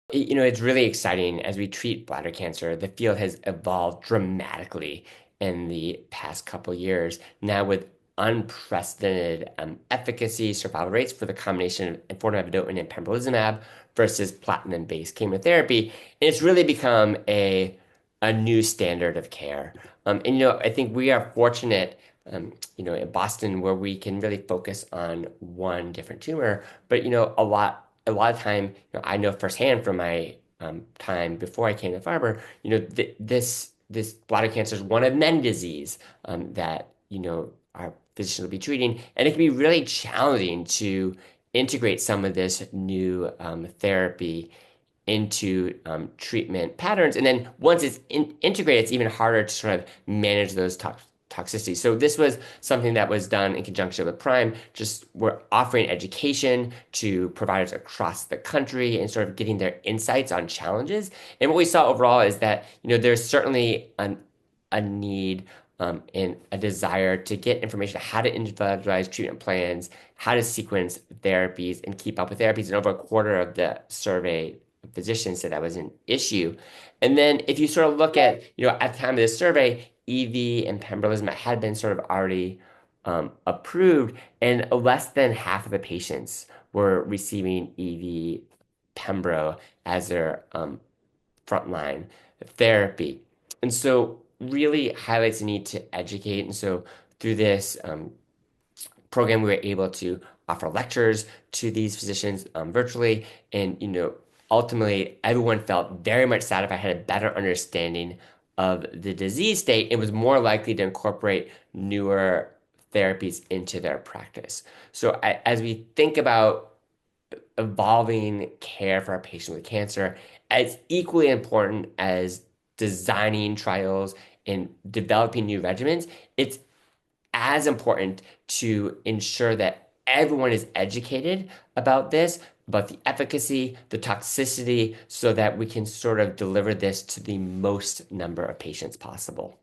It's really exciting as we treat bladder cancer. The field has evolved dramatically in the past couple years, now with unprecedented efficacy, survival rates for the combination of enfortumab vedotin and pembrolizumab versus platinum-based chemotherapy. And it's really become a new standard of care. I think we are fortunate, in Boston where we can really focus on one different tumor, but a lot of time, I know firsthand from my time before I came to Farber, this bladder cancer is one of many disease that our physician will be treating, and it can be really challenging to integrate some of this new therapy into treatment patterns. And then once it's integrated, it's even harder to sort of manage those toxicities. So this was something that was done in conjunction with Prime. Just we're offering education to providers across the country and sort of getting their insights on challenges. And what we saw overall is that, there's certainly a need and a desire to get information how to individualize treatment plans, how to sequence therapies and keep up with therapies. And over a quarter of the survey physicians said that was an issue. And then if you sort of look at, at the time of this survey, EV and pembrolizumab had been sort of already approved, and less than half of the patients were receiving EV pembro as their frontline therapy. And so really highlights the need to educate. And so through this program, we were able to offer lectures to these physicians virtually. And, ultimately, everyone felt very much satisfied, had a better understanding of the disease state, and was more likely to incorporate newer therapies into their practice. So as we think about evolving care for our patients with cancer, it's equally important as designing trials and developing new regimens. It's as important to ensure that everyone is educated about this, about the efficacy, the toxicity, so that we can sort of deliver this to the most number of patients possible.